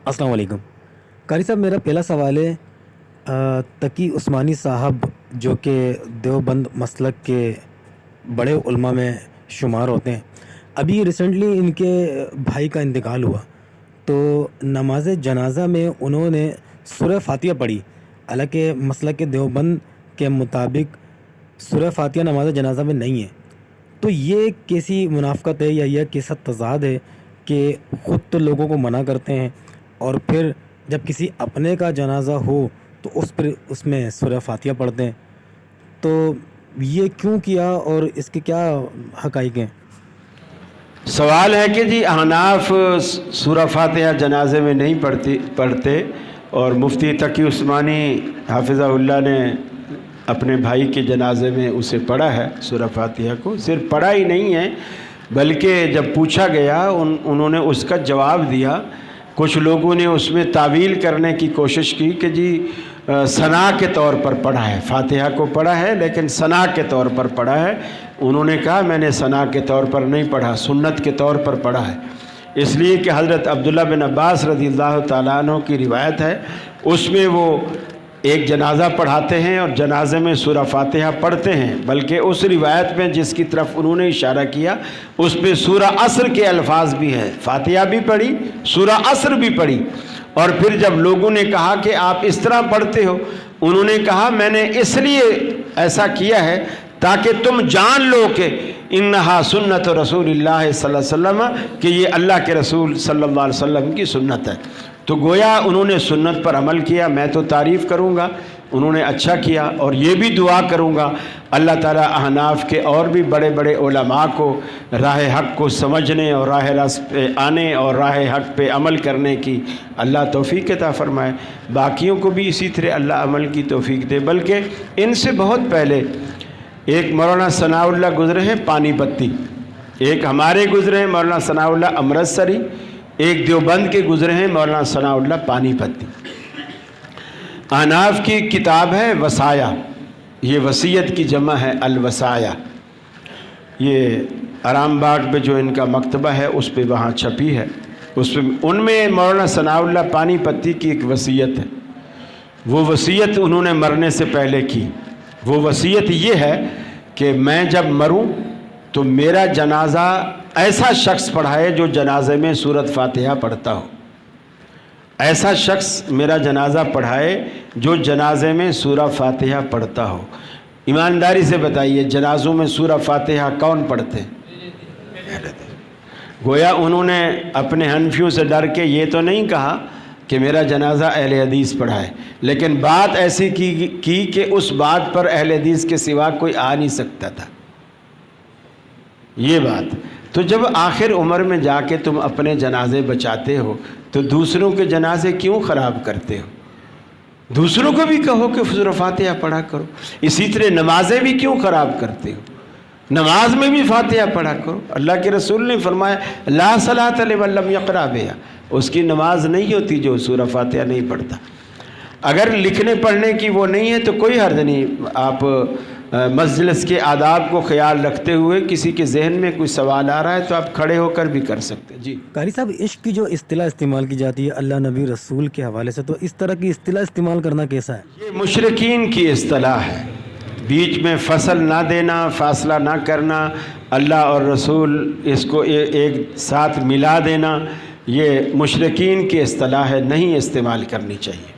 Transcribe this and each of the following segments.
السلام علیکم قاری صاحب، میرا پہلا سوال ہے تقی عثمانی صاحب جو کہ دیوبند مسلک کے بڑے علماء میں شمار ہوتے ہیں، ابھی ریسنٹلی ان کے بھائی کا انتقال ہوا تو نماز جنازہ میں انہوں نے سورہ فاتحہ پڑھی، حالانکہ مسلک دیوبند کے مطابق سورہ فاتحہ نماز جنازہ میں نہیں ہے، تو یہ کیسی منافقت ہے یا یہ کیسا تضاد ہے کہ خود تو لوگوں کو منع کرتے ہیں اور پھر جب کسی اپنے کا جنازہ ہو تو اس میں سورہ فاتحہ پڑھتے ہیں؟ تو یہ کیوں کیا اور اس کے کیا حقائق ہیں؟ سوال ہے کہ جی احناف سورہ فاتحہ جنازے میں نہیں پڑھتے اور مفتی تقی عثمانی حافظہ اللہ نے اپنے بھائی کے جنازے میں اسے پڑھا ہے سورہ فاتحہ کو، صرف پڑھا ہی نہیں ہے بلکہ جب پوچھا گیا انہوں نے اس کا جواب دیا۔ کچھ لوگوں نے اس میں تعویل کرنے کی کوشش کی کہ جی ثنا کے طور پر پڑھا ہے، فاتحہ کو پڑھا ہے لیکن ثنا کے طور پر پڑھا ہے۔ انہوں نے کہا میں نے ثنا کے طور پر نہیں پڑھا، سنت کے طور پر پڑھا ہے، اس لیے کہ حضرت عبداللہ بن عباس رضی اللہ تعالیٰ عنہ کی روایت ہے، اس میں وہ ایک جنازہ پڑھاتے ہیں اور جنازے میں سورہ فاتحہ پڑھتے ہیں، بلکہ اس روایت میں جس کی طرف انہوں نے اشارہ کیا اس پہ سورہ عصر کے الفاظ بھی ہیں، فاتحہ بھی پڑھی، سورہ عصر بھی پڑھی۔ اور پھر جب لوگوں نے کہا کہ آپ اس طرح پڑھتے ہو، انہوں نے کہا میں نے اس لیے ایسا کیا ہے تاکہ تم جان لو کہ انہا سنت رسول اللہ صلی اللہ علیہ وسلم، کہ یہ اللہ کے رسول صلی اللہ علیہ وسلم کی سنت ہے۔ تو گویا انہوں نے سنت پر عمل کیا، میں تو تعریف کروں گا، انہوں نے اچھا کیا، اور یہ بھی دعا کروں گا اللہ تعالیٰ احناف کے اور بھی بڑے بڑے علماء کو راہ حق کو سمجھنے اور راہ راست پہ آنے اور راہ حق پہ عمل کرنے کی اللہ توفیق عطا فرمائے، باقیوں کو بھی اسی طرح اللہ عمل کی توفیق دے۔ بلکہ ان سے بہت پہلے ایک مولانا ثناء اللہ گزرے ہیں پانی پتی، ایک ہمارے گزرے ہیں مولانا ثناء اللہ امرتسری، ایک دیوبند کے گزرے ہیں مولانا ثناء اللہ پانی پتی۔ احناف کی کتاب ہے وصایا، یہ وصیت کی جمع ہے الوصایا، یہ آرام باغ پہ جو ان کا مکتبہ ہے اس پہ وہاں چھپی ہے، ان میں مولانا ثناء اللہ پانی پتی کی ایک وصیت ہے۔ وہ وصیت انہوں نے مرنے سے پہلے کی، وہ وصیت یہ ہے کہ میں جب مروں تو میرا جنازہ ایسا شخص پڑھائے جو جنازے میں سورۃ فاتحہ پڑھتا ہو، ایسا شخص میرا جنازہ پڑھائے جو جنازے میں سورہ فاتحہ پڑھتا ہو۔ ایمانداری سے بتائیے جنازوں میں سورہ فاتحہ کون پڑھتے؟ گویا انہوں نے اپنے حنفیوں سے ڈر کے یہ تو نہیں کہا کہ میرا جنازہ اہل حدیث پڑھائے، لیکن بات ایسی کی کہ اس بات پر اہل حدیث کے سوا کوئی آ نہیں سکتا تھا، یہ بات۔ تو جب آخر عمر میں جا کے تم اپنے جنازے بچاتے ہو تو دوسروں کے جنازے کیوں خراب کرتے ہو؟ دوسروں کو بھی کہو کہ سورہ فاتحہ پڑھا کرو۔ اسی طرح نمازیں بھی کیوں خراب کرتے ہو؟ نماز میں بھی فاتحہ پڑھا کرو۔ اللہ کے رسول نے فرمایا لا صلاۃ لمن لم یقرأ بہا، اس کی نماز نہیں ہوتی جو سورہ فاتحہ نہیں پڑھتا۔ اگر لکھنے پڑھنے کی وہ نہیں ہے تو کوئی حرج نہیں، آپ مجلس کے آداب کو خیال رکھتے ہوئے کسی کے ذہن میں کوئی سوال آ رہا ہے تو آپ کھڑے ہو کر بھی کر سکتے ہیں۔ جی قاری صاحب، عشق کی جو اصطلاح استعمال کی جاتی ہے اللہ نبی رسول کے حوالے سے، تو اس طرح کی اصطلاح استعمال کرنا کیسا ہے؟ یہ مشرکین کی اصطلاح ہے، بیچ میں فصل نہ دینا، فاصلہ نہ کرنا، اللہ اور رسول اس کو ایک ساتھ ملا دینا، یہ مشرکین کی اصطلاح ہے، نہیں استعمال کرنی چاہیے۔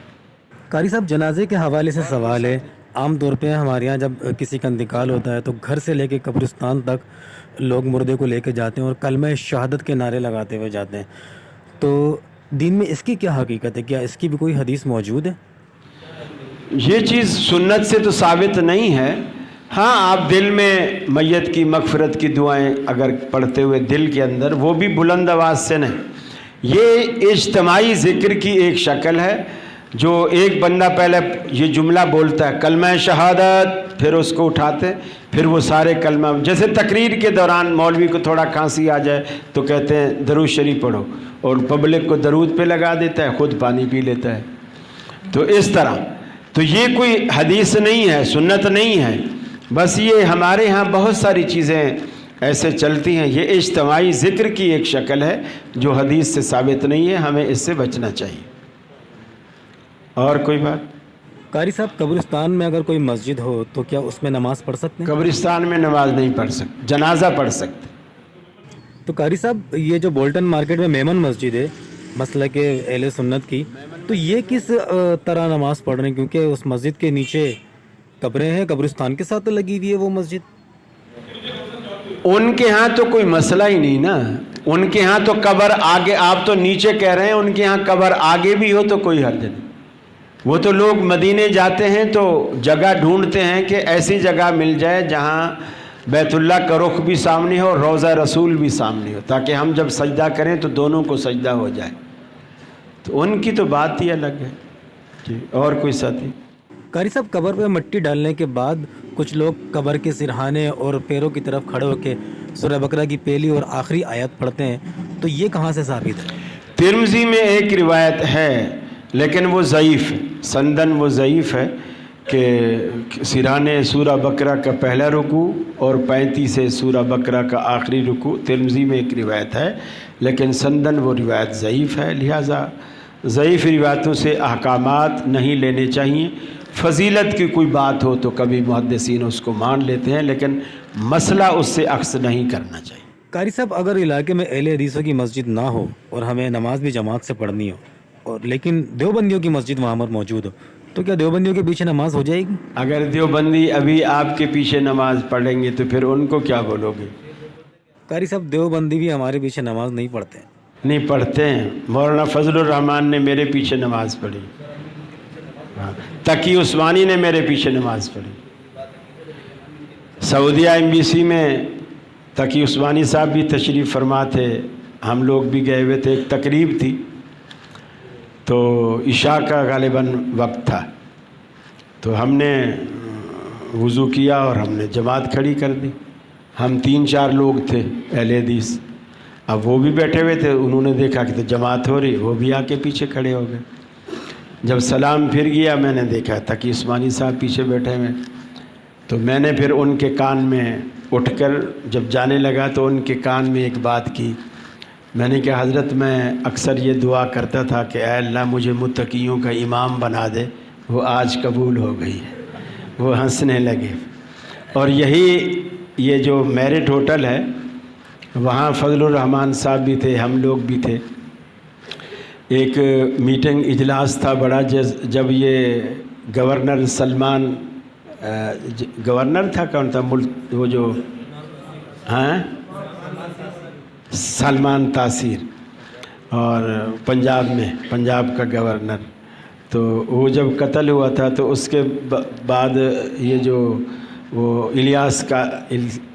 قاری صاحب، جنازے کے حوالے سے سوال ہے، عام طور پہ ہمارے یہاں جب کسی کا انتقال ہوتا ہے تو گھر سے لے کے قبرستان تک لوگ مردے کو لے کے جاتے ہیں اور کلمہ شہادت کے نعرے لگاتے ہوئے جاتے ہیں، تو دین میں اس کی کیا حقیقت ہے؟ کیا اس کی بھی کوئی حدیث موجود ہے؟ یہ چیز سنت سے تو ثابت نہیں ہے، ہاں آپ دل میں میت کی مغفرت کی دعائیں اگر پڑھتے ہوئے دل کے اندر، وہ بھی بلند آواز سے نہیں، یہ اجتماعی ذکر کی ایک شکل ہے، جو ایک بندہ پہلے یہ جملہ بولتا ہے کلمہ شہادت، پھر اس کو اٹھاتے، پھر وہ سارے کلمہ، جیسے تقریر کے دوران مولوی کو تھوڑا کھانسی آ جائے تو کہتے ہیں درود شریف پڑھو، اور پبلک کو درود پہ لگا دیتا ہے، خود پانی پی لیتا ہے۔ تو اس طرح تو یہ کوئی حدیث نہیں ہے، سنت نہیں ہے، بس یہ ہمارے ہاں بہت ساری چیزیں ایسے چلتی ہیں. یہ اجتماعی ذکر کی ایک شکل ہے جو حدیث سے ثابت نہیں ہے, ہمیں اس سے بچنا چاہیے. اور کوئی بات؟ قاری صاحب قبرستان میں اگر کوئی مسجد ہو تو کیا اس میں نماز پڑھ سکتے ہیں؟ قبرستان میں نماز نہیں پڑھ سکتے, جنازہ پڑھ سکتے. تو قاری صاحب یہ جو بولٹن مارکیٹ میں میمن مسجد ہے مسلک اہل سنت کی, تو یہ کس طرح نماز پڑھ رہے ہیں؟ کیونکہ اس مسجد کے نیچے قبریں ہیں, قبرستان کے ساتھ لگی ہوئی ہے وہ مسجد. ان کے ہاں تو کوئی مسئلہ ہی نہیں نا, ان کے ہاں تو قبر آگے, آپ تو نیچے کہہ رہے ہیں, ان کے ہاں قبر آگے بھی ہو تو کوئی حرج نہیں. وہ تو لوگ مدینے جاتے ہیں تو جگہ ڈھونڈتے ہیں کہ ایسی جگہ مل جائے جہاں بیت اللہ کا رخ بھی سامنے ہو اور روضہ رسول بھی سامنے ہو, تاکہ ہم جب سجدہ کریں تو دونوں کو سجدہ ہو جائے. تو ان کی تو بات ہی الگ ہے. جی, اور کوئی ساتھی؟ قاری صاحب قبر پہ مٹی ڈالنے کے بعد کچھ لوگ قبر کے سرہانے اور پیروں کی طرف کھڑے ہو کے سورہ بقرہ کی پہلی اور آخری آیت پڑھتے ہیں, تو یہ کہاں سے ثابت ہے؟ ترمذی میں ایک روایت ہے لیکن وہ ضعیف ہے, سندن وہ ضعیف ہے کہ سرہانے سورہ بقرہ کا پہلا رکوع اور 35 سے سورہ بقرہ کا آخری رکوع. ترمذی میں ایک روایت ہے لیکن سندن وہ روایت ضعیف ہے, لہٰذا ضعیف روایتوں سے احکامات نہیں لینے چاہیے. فضیلت کی کوئی بات ہو تو کبھی محدثین اس کو مان لیتے ہیں, لیکن مسئلہ اس سے عکس نہیں کرنا چاہیے. قاری صاحب اگر علاقے میں اہل حدیثوں کی مسجد نہ ہو اور ہمیں نماز بھی جماعت سے پڑھنی ہو, اور لیکن دیوبندیوں کی مسجد وہاں پر موجود ہو, تو کیا دیوبندیوں کے پیچھے نماز ہو جائے گی؟ اگر دیوبندی ابھی آپ کے پیچھے نماز پڑھیں گے تو پھر ان کو کیا بولو گے؟ قاری صاحب دیوبندی بھی ہمارے پیچھے نماز نہیں پڑھتے. نہیں پڑھتے ہیں. مولانا فضل الرحمان نے میرے پیچھے نماز پڑھی, تقی عثمانی نے میرے پیچھے نماز پڑھی. سعودیہ ایمبیسی میں تقی عثمانی صاحب بھی تشریف فرما تھے, ہم لوگ بھی گئے ہوئے تھے. ایک تقریب تھی تو عشاء کا غالباً وقت تھا, تو ہم نے وضو کیا اور ہم نے جماعت کھڑی کر دی. ہم 3-4 لوگ تھے اہل حدیث. اب وہ بھی بیٹھے ہوئے تھے, انہوں نے دیکھا کہ تو جماعت ہو رہی, وہ بھی آ کے پیچھے کھڑے ہو گئے. جب سلام پھر گیا میں نے دیکھا تقی عثمانی صاحب پیچھے بیٹھے ہوئے, تو میں نے پھر ان کے کان میں اٹھ کر جب جانے لگا تو ان کے کان میں ایک بات کی. میں نے کہا حضرت میں اکثر یہ دعا کرتا تھا کہ اے اللہ مجھے متقیوں کا امام بنا دے, وہ آج قبول ہو گئی ہے. وہ ہنسنے لگے. اور یہی یہ جو میرٹ ہوٹل ہے وہاں فضل الرحمان صاحب بھی تھے, ہم لوگ بھی تھے. ایک میٹنگ اجلاس تھا بڑا, جب یہ گورنر سلمان, گورنر تھا کون تھا ملک وہ جو, ہاں سلمان تاثیر, اور پنجاب میں پنجاب کا گورنر, تو وہ جب قتل ہوا تھا تو اس کے بعد یہ جو وہ الیاس کا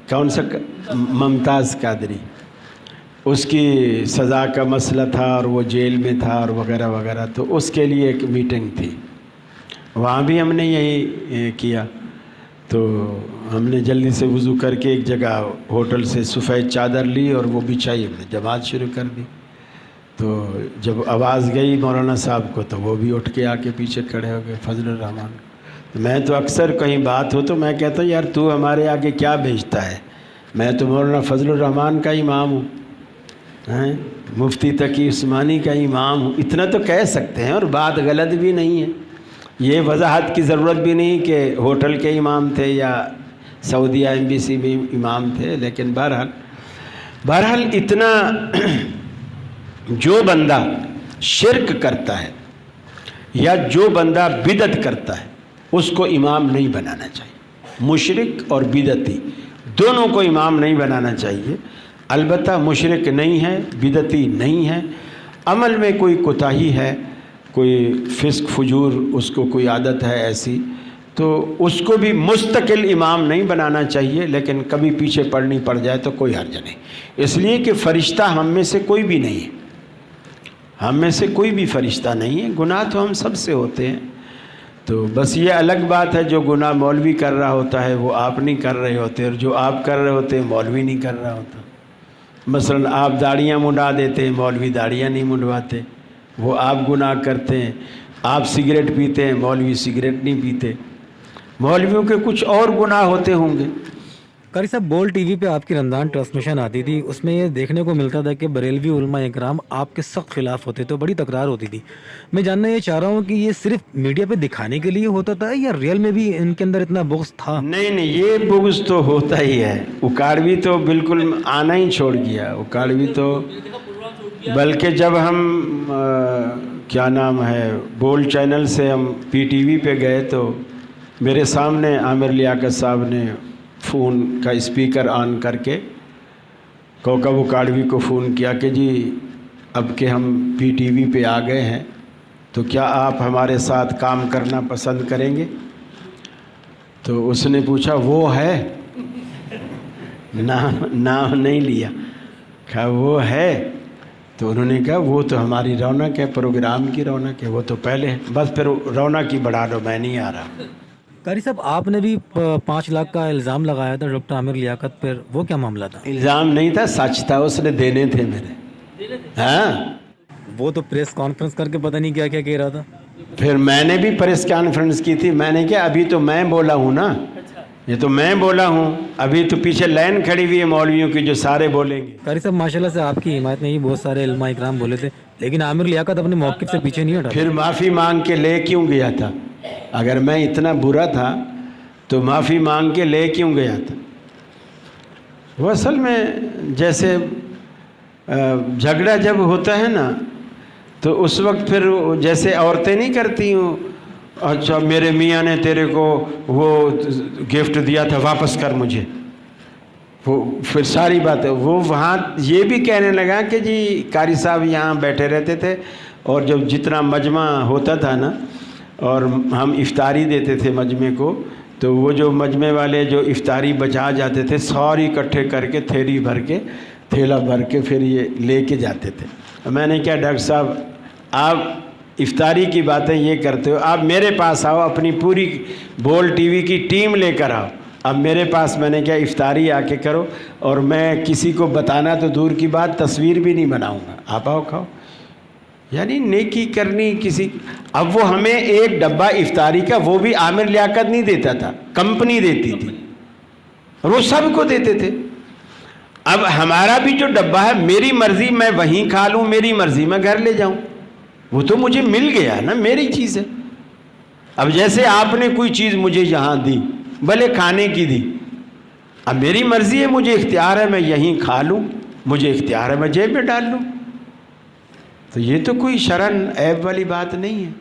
کون سا ممتاز قادری, اس کی سزا کا مسئلہ تھا اور وہ جیل میں تھا اور وغیرہ وغیرہ. تو اس کے لیے ایک میٹنگ تھی, وہاں بھی ہم نے یہی کیا. تو ہم نے جلدی سے وضو کر کے ایک جگہ ہوٹل سے سفید چادر لی اور وہ بچھائی, ہم نے جماعت شروع کر دی. تو جب آواز گئی مولانا صاحب کو تو وہ بھی اٹھ کے آ کے پیچھے کھڑے ہو گئے, فضل الرحمان. تو میں تو اکثر کہیں بات ہو تو میں کہتا ہوں یار تو ہمارے آگے کیا بھیجتا ہے, میں تو مولانا فضل الرحمان کا امام ہوں, مفتی تقی عثمانی کا امام ہوں. اتنا تو کہہ سکتے ہیں, اور بات غلط بھی نہیں ہے. یہ وضاحت کی ضرورت بھی نہیں کہ ہوٹل کے امام تھے یا سعودیہ ایمبیسی میں امام تھے. لیکن بہرحال اتنا جو بندہ شرک کرتا ہے یا جو بندہ بدعت کرتا ہے اس کو امام نہیں بنانا چاہیے. مشرک اور بدعتی دونوں کو امام نہیں بنانا چاہیے. البتہ مشرک نہیں ہے, بدعتی نہیں ہے, عمل میں کوئی کوتاہی ہے, کوئی فسق فجور اس کو کوئی عادت ہے ایسی, تو اس کو بھی مستقل امام نہیں بنانا چاہیے. لیکن کبھی پیچھے پڑنی پڑ جائے تو کوئی حرج نہیں, اس لیے کہ فرشتہ ہم میں سے کوئی بھی نہیں ہے, ہم میں سے کوئی بھی فرشتہ نہیں ہے. گناہ تو ہم سب سے ہوتے ہیں. تو بس یہ الگ بات ہے جو گناہ مولوی کر رہا ہوتا ہے وہ آپ نہیں کر رہے ہوتے, اور جو آپ کر رہے ہوتے ہیں مولوی نہیں کر رہا ہوتا. مثلا آپ داڑیاں منڈا دیتے ہیں, مولوی داڑیاں نہیں منڈواتے, وہ آپ گناہ کرتے ہیں. آپ سگریٹ پیتے ہیں, مولوی سگریٹ نہیں پیتے. مولویوں کے کچھ اور گناہ ہوتے ہوں گے. قاری صاحب بول ٹی وی پہ آپ کی رمضان ٹرانسمیشن آتی تھی, اس میں یہ دیکھنے کو ملتا تھا کہ بریلوی علماء اکرام آپ کے سخت خلاف ہوتے تھے, بڑی تکرار ہوتی تھی. میں جاننا یہ چاہ رہا ہوں کہ یہ صرف میڈیا پہ دکھانے کے لیے ہوتا تھا یا ریئل میں بھی ان کے اندر اتنا بغض تھا؟ نہیں یہ بغض تو ہوتا ہی ہے. اکاڑوی تو بالکل آنا ہی چھوڑ گیا. اکاڑوی تو بلکہ جب ہم کیا نام ہے بول چینل سے ہم پی ٹی وی پہ گئے تو میرے سامنے عامر لیاقت صاحب نے فون کا اسپیکر آن کر کے کوکب اکاڑوی کو فون کیا کہ جی اب کہ ہم پی ٹی وی پہ آ گئے ہیں تو کیا آپ ہمارے ساتھ کام کرنا پسند کریں گے؟ تو اس نے پوچھا وہ ہے؟ نام نہیں لیا. کہا وہ ہے؟ تو انہوں نے کہا وہ تو ہماری رونق ہے, پروگرام کی رونق ہے, وہ تو پہلے ہے. بس پھر رونق کی بڑھا دو, میں نہیں آ رہا. قاری صاحب آپ نے بھی 5 لاکھ کا الزام لگایا تھا ڈاکٹر عامر لیاقت پر, وہ کیا معاملہ تھا؟ الزام نہیں تھا, سچ تھا. اس نے دینے تھے میرے. ہاں وہ تو پریس کانفرنس کر کے پتہ نہیں کیا کیا کہہ رہا تھا. پھر میں نے بھی پریس کانفرنس کی تھی. میں نے کہا ابھی تو میں بولا ہوں نا, یہ تو میں بولا ہوں, ابھی تو پیچھے لائن کھڑی ہوئی ہے مولویوں کی جو سارے بولیں گے. قاری صاحب ماشاءاللہ سے آپ کی حمایت میں ہی بہت سارے علماء اکرام بولے تھے, لیکن عامر لیاقت اپنے موقف سے پیچھے نہیں ہٹا. پھر معافی مانگ کے لے کیوں گیا تھا؟ اگر میں اتنا برا تھا تو معافی مانگ کے لے کیوں گیا تھا؟ وہ اصل میں جیسے جھگڑا جب ہوتا ہے نا تو اس وقت پھر جیسے عورتیں نہیں کرتی ہوں, اچھا میرے میاں نے تیرے کو وہ گفٹ دیا تھا واپس کر مجھے, وہ پھر ساری بات ہے. وہ وہاں یہ بھی کہنے لگا کہ جی قاری صاحب یہاں بیٹھے رہتے تھے اور جب جتنا مجمع ہوتا تھا نا اور ہم افطاری دیتے تھے مجمع کو, تو وہ جو مجمع والے جو افطاری بچا جاتے تھے ساری اکٹھے کر کے تھیلی بھر کے تھیلا بھر کے پھر یہ لے کے جاتے تھے. میں نے کہا ڈاکٹر صاحب آپ افطاری کی باتیں یہ کرتے ہو, آپ میرے پاس آؤ, اپنی پوری بول ٹی وی کی ٹیم لے کر آؤ, اب میرے پاس میں نے کہا افطاری آ کے کرو, اور میں کسی کو بتانا تو دور کی بات تصویر بھی نہیں بناؤں گا, آپ آؤ کھاؤ. یعنی نیکی کرنی کسی. اب وہ ہمیں ایک ڈبہ افطاری کا وہ بھی عامر لیاقت نہیں دیتا تھا, کمپنی دیتی تھی, اور وہ سب کو دیتے تھے. اب ہمارا بھی جو ڈبہ ہے میری مرضی میں وہیں کھا لوں, میری مرضی میں گھر لے جاؤں, وہ تو مجھے مل گیا نا, میری چیز ہے. اب جیسے آپ نے کوئی چیز مجھے یہاں دی, بھلے کھانے کی دی, اب میری مرضی ہے, مجھے اختیار ہے میں یہیں کھا لوں, مجھے اختیار ہے میں جیب میں ڈال لوں. تو یہ تو کوئی شرعن عیب والی بات نہیں ہے.